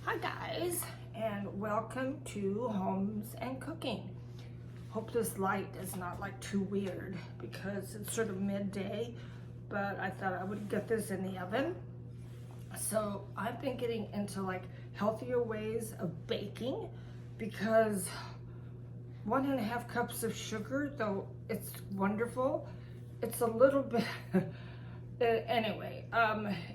Hi guys, and welcome to Homes and Cooking. Hope this light is not like too weird because it's sort of midday, but I thought I would get this in the oven. So I've been getting into like healthier ways of baking because 1.5 cups of sugar, though it's wonderful, it's a little bit anyway,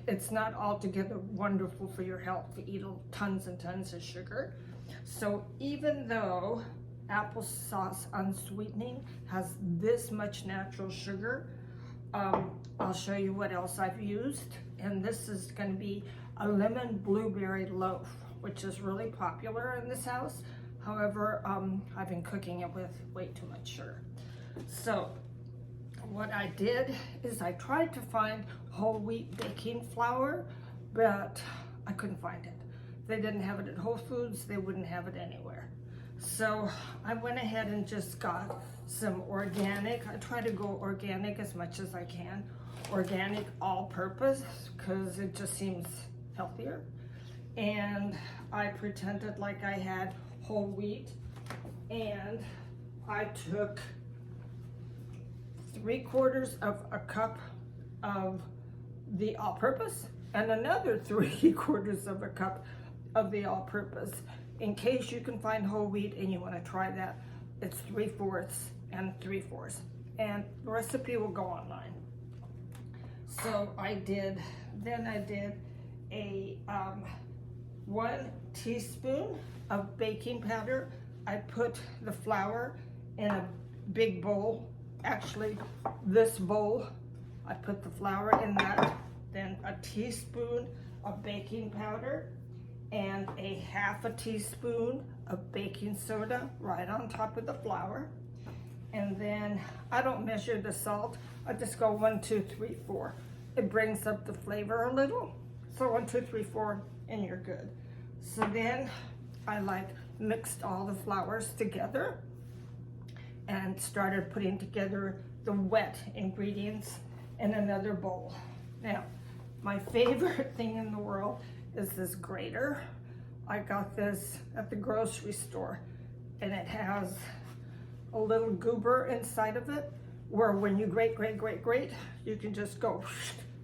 it's not altogether wonderful for your health to eat tons and tons of sugar. So even though applesauce unsweetening has this much natural sugar, I'll show you what else I've used. And this is going to be a lemon blueberry loaf, which is really popular in this house. However, I've been cooking it with way too much sugar. So what I did is I tried to find whole wheat baking flour, but I couldn't find it. They didn't have it at Whole Foods, they wouldn't have it anywhere. So I went ahead and just got some organic. I try to go organic as much as I can. Organic all-purpose, because it just seems healthier. And I pretended like I had whole wheat, and I took 3/4 of a cup of the all-purpose and another 3/4 of a cup of the all-purpose. In case you can find whole wheat and you want to try that, it's 3/4 and 3/4, and the recipe will go online. So I did a 1 teaspoon of baking powder. I put the flour in a big bowl. Actually, this bowl, I put the flour in that, then a teaspoon of baking powder and a 1/2 teaspoon of baking soda right on top of the flour. And then I don't measure the salt. I just go 1, 2, 3, 4. It brings up the flavor a little. So 1, 2, 3, 4, and you're good. So then I mixed all the flours together and started putting together the wet ingredients in another bowl. Now, my favorite thing in the world is this grater. I got this at the grocery store, and it has a little goober inside of it where when you grate, you can just go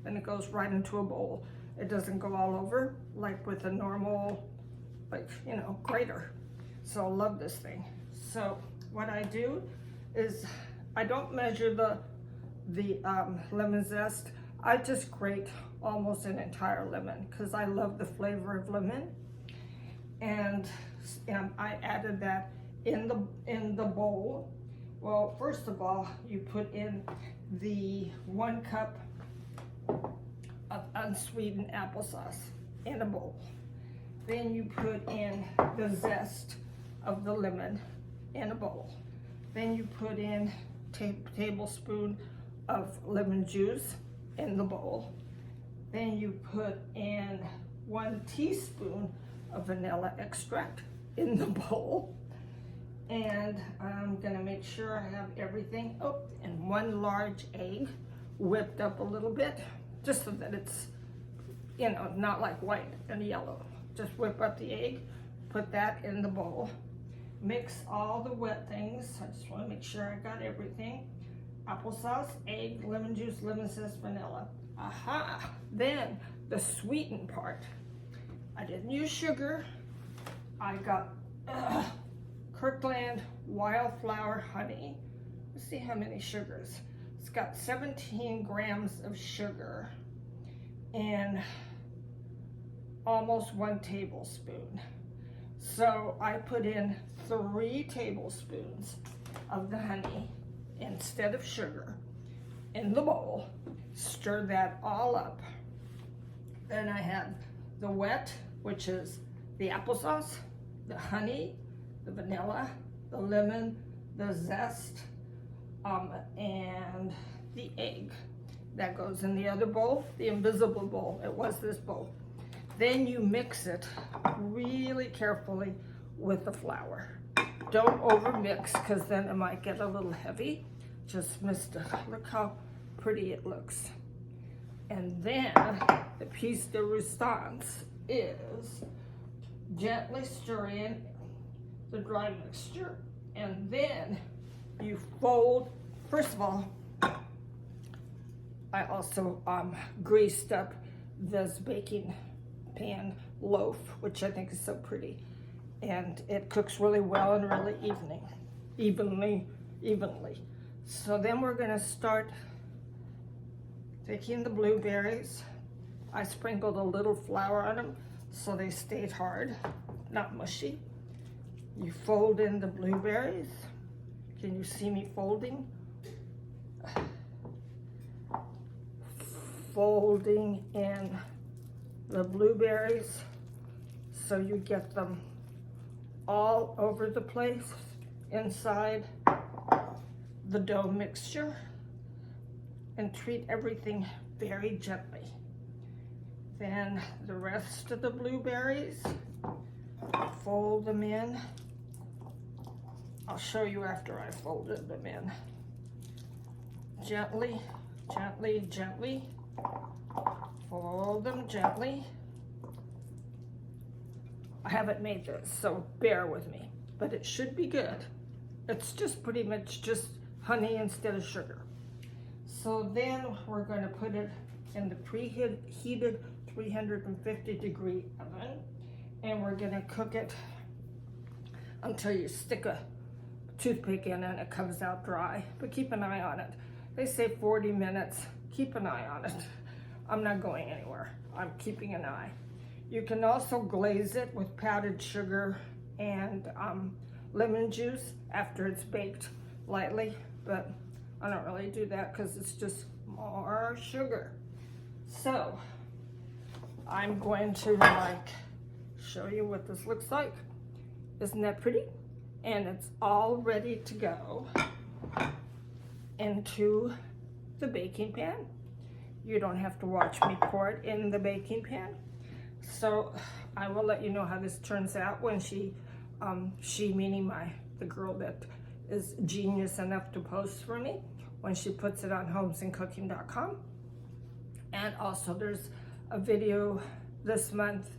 and it goes right into a bowl. It doesn't go all over like with a normal, grater. So I love this thing. So what I do is I don't measure the lemon zest. I just grate almost an entire lemon because I love the flavor of lemon. And I added that in the bowl. Well, first of all, you put in the 1 cup of unsweetened applesauce in a bowl. Then you put in the zest of the lemon in a bowl. Then you put in a tablespoon of lemon juice in the bowl. Then you put in 1 teaspoon of vanilla extract in the bowl. And I'm gonna make sure I have everything. Oh, and 1 large egg whipped up a little bit, just so that it's, not like white and yellow. Just whip up the egg, put that in the bowl. Mix all the wet things. I just want to make sure I got everything. Applesauce, egg, lemon juice, lemon zest, vanilla. Aha! Then the sweetened part. I didn't use sugar. I got Kirkland wildflower honey. Let's see how many sugars. It's got 17 grams of sugar and almost 1 tablespoon. So I put in 3 tablespoons of the honey instead of sugar in the bowl. Stir that all up. Then I have the wet, which is the applesauce, the honey, the vanilla, the lemon, the zest, and the egg. That goes in the other bowl, the invisible bowl. It was this bowl. Then you mix it really carefully with the flour. Don't over mix because then it might get a little heavy. Just missed it. Look how pretty it looks. And then the piece de resistance is gently stir in the dry mixture, and then you fold. First of all, I also greased up this baking pan loaf, which I think is so pretty, and it cooks really well and really evenly. So then we're going to start taking the blueberries. I sprinkled a little flour on them so they stayed hard, not mushy. You fold in the blueberries. Can you see me folding? Folding in the blueberries so you get them all over the place inside the dough mixture, and treat everything very gently. Then the rest of the blueberries, fold them in. I'll show you after I folded them in. Gently, gently, gently. Fold them gently. I haven't made this, so bear with me, but it should be good. It's just pretty much just honey instead of sugar. So then we're going to put it in the preheated 350-degree oven, and we're going to cook it until you stick a toothpick in and it comes out dry, but keep an eye on it. They say 40 minutes. Keep an eye on it. I'm not going anywhere. I'm keeping an eye. You can also glaze it with powdered sugar and lemon juice after it's baked lightly, but I don't really do that because it's just more sugar. So I'm going to show you what this looks like. Isn't that pretty? And it's all ready to go into the baking pan. You don't have to watch me pour it in the baking pan. So I will let you know how this turns out when she meaning the girl that is genius enough to post for me, when she puts it on homesandcooking.com. And also there's a video this month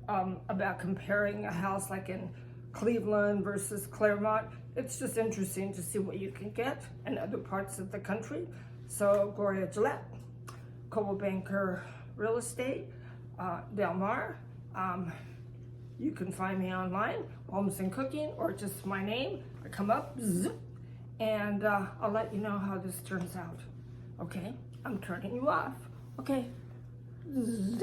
about comparing a house like in Cleveland versus Claremont. It's just interesting to see what you can get in other parts of the country. So Gloria Gillette, Coldwell Banker Real Estate, Del Mar. You can find me online, Homes and Cooking, or just my name. I come up, zip, and I'll let you know how this turns out. Okay, I'm turning you off. Okay. Zip.